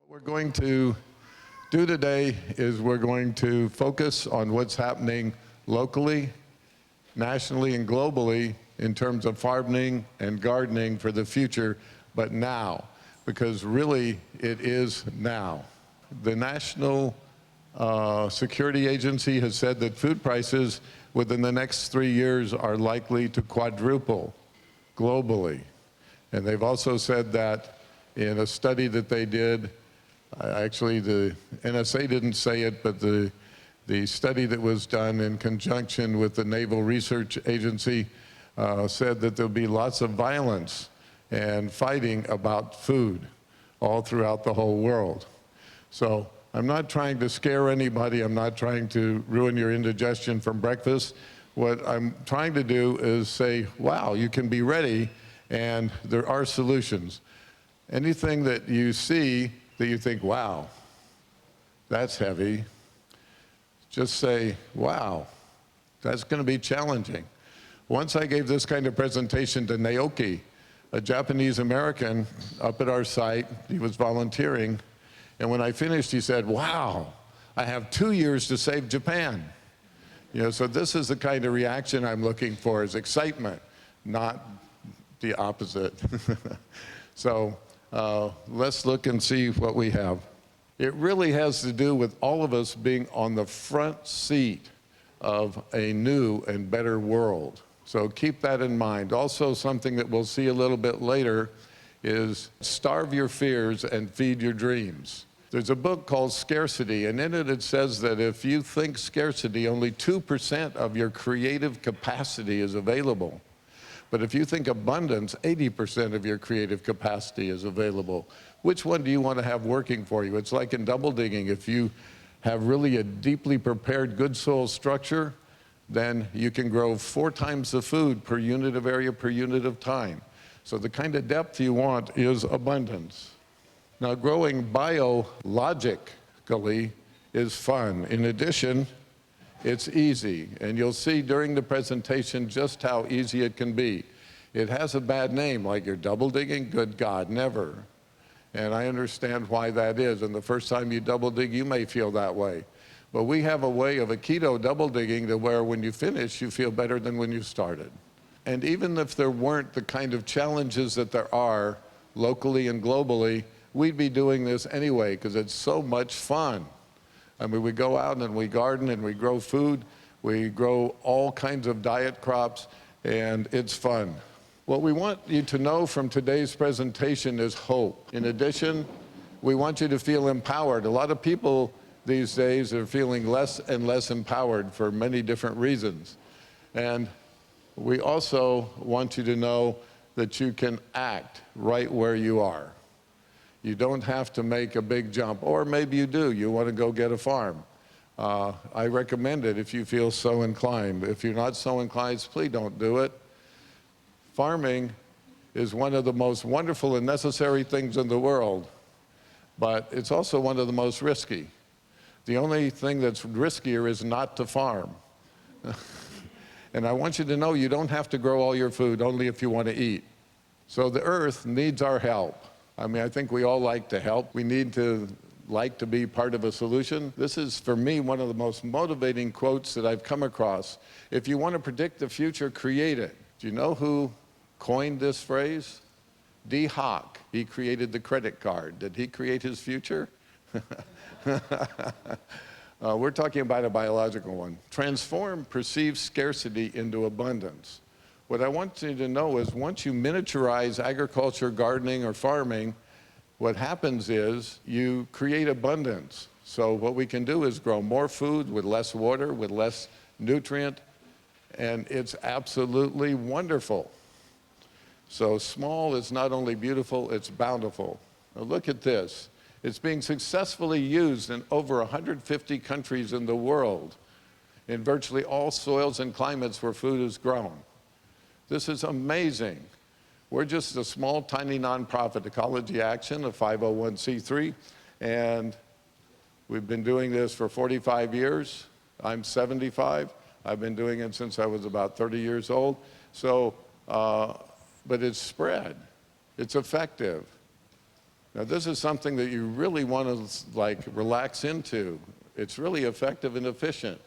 What we're going to do today is we're going to focus on what's happening locally, nationally, and globally in terms of farming and gardening for the future, but now, because really it is now. The National Security Agency has said that food prices within the next 3 years are likely to quadruple globally. And they've also said that in a study that they did, actually the NSA didn't say it, but the study that was done in conjunction with the Naval Research Agency said that there'll be lots of violence and fighting about food all throughout the whole world. So I'm not trying to scare anybody. I'm not trying to ruin your indigestion from breakfast. What I'm trying to do is say, wow, you can be ready, and there are solutions. Anything that you see that you think, wow, that's heavy, just say, wow, that's going to be challenging. Once I gave this kind of presentation to Naoki, a Japanese American up at our site. He was volunteering, and when I finished, he said, wow, I have 2 years to save Japan. So this is the kind of reaction I'm looking for, is excitement, not the opposite. So let's look and see what we have. It really has to do with all of us being on the front seat of a new and better world. So keep that in mind. Also, something that we'll see a little bit later is starve your fears and feed your dreams. There's a book called Scarcity, and in it it says that if you think scarcity, only 2% of your creative capacity is available. But if you think abundance, 80% of your creative capacity is available. Which one do you want to have working for you? It's like in double digging. If you have really a deeply prepared good soil structure, then you can grow 4 times the food per unit of area per unit of time. So the kind of depth you want is abundance. Now, growing biologically is fun. In addition, it's easy, and you'll see during the presentation just how easy it can be. It has a bad name, like you're double digging. Good God, never. And I understand why that is, and the first time you double dig, you may feel that way. But we have a way of a keto double digging to where when you finish, you feel better than when you started. And even if there weren't the kind of challenges that there are locally and globally, we'd be doing this anyway, because it's so much fun. I mean, we go out and we garden and we grow food. We grow all kinds of diet crops, and it's fun. What we want you to know from today's presentation is hope. In addition, we want you to feel empowered. A lot of people these days are feeling less and less empowered for many different reasons. And we also want you to know that you can act right where you are. You don't have to make a big jump, or maybe you do. You want to go get a farm. I recommend it if you feel so inclined. If you're not so inclined, please don't do it. Farming is one of the most wonderful and necessary things in the world, but it's also one of the most risky. The only thing that's riskier is not to farm. And I want you to know you don't have to grow all your food, only if you want to eat. So the earth needs our help. I mean, I think we all like to help. We need to like to be part of a solution. This is, for me, one of the most motivating quotes that I've come across. If you want to predict the future, create it. Do you know who coined this phrase? D. Hock. He created the credit card. Did he create his future? We're talking about a biological one. Transform perceived scarcity into abundance. What I want you to know is once you miniaturize agriculture, gardening, or farming, what happens is you create abundance. So what we can do is grow more food with less water, with less nutrient, and it's absolutely wonderful. So small is not only beautiful, it's bountiful. Now look at this. It's being successfully used in over 150 countries in the world, in virtually all soils and climates where food is grown. This is amazing. We're just a small, tiny nonprofit, Ecology Action, a 501c3, and we've been doing this for 45 years. I'm 75. I've been doing it since I was about 30 years old. So, but it's spread. It's effective. Now, this is something that you really want to like relax into. It's really effective and efficient.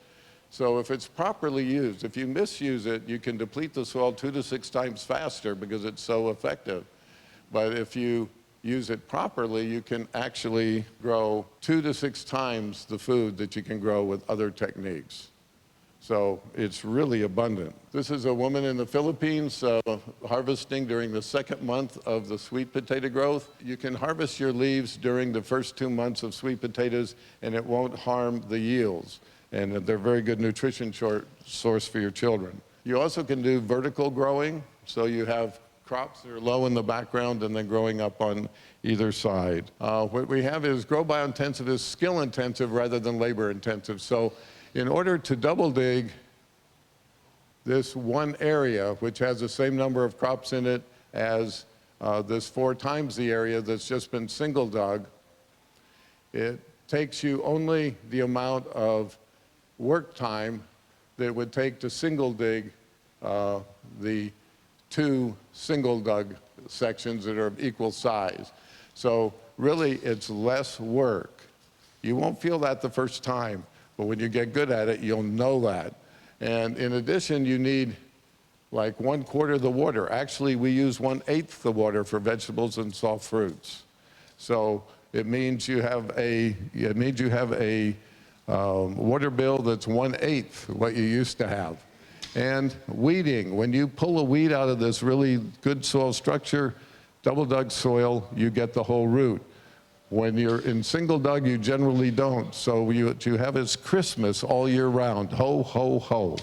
So if it's properly used, if you misuse it, you can deplete the soil 2 to 6 times faster because it's so effective. But if you use it properly, you can actually grow 2 to 6 times the food that you can grow with other techniques. So it's really abundant. This is a woman in the Philippines harvesting during the 2nd month of the sweet potato growth. You can harvest your leaves during the first 2 months of sweet potatoes and it won't harm the yields. And they're a very good nutrition source for your children. You also can do vertical growing, so you have crops that are low in the background and then growing up on either side. What we have is grow biointensive is skill intensive rather than labor intensive. So in order to double dig this one area, which has the same number of crops in it as this 4 times the area that's just been single dug, it takes you only the amount of work time that it would take to single dig the 2 single dug sections that are of equal size. So really it's less work. You won't feel that the first time, but when you get good at it, you'll know that. And in addition, you need like 1/4 the water. Actually, we use 1/8 the water for vegetables and soft fruits. So it means you have a water bill that's 1/8 what you used to have. And weeding, when you pull a weed out of this really good soil structure, double dug soil, you get the whole root. When you're in single dug, you generally don't. So what you have is Christmas all year round. Ho, ho, ho.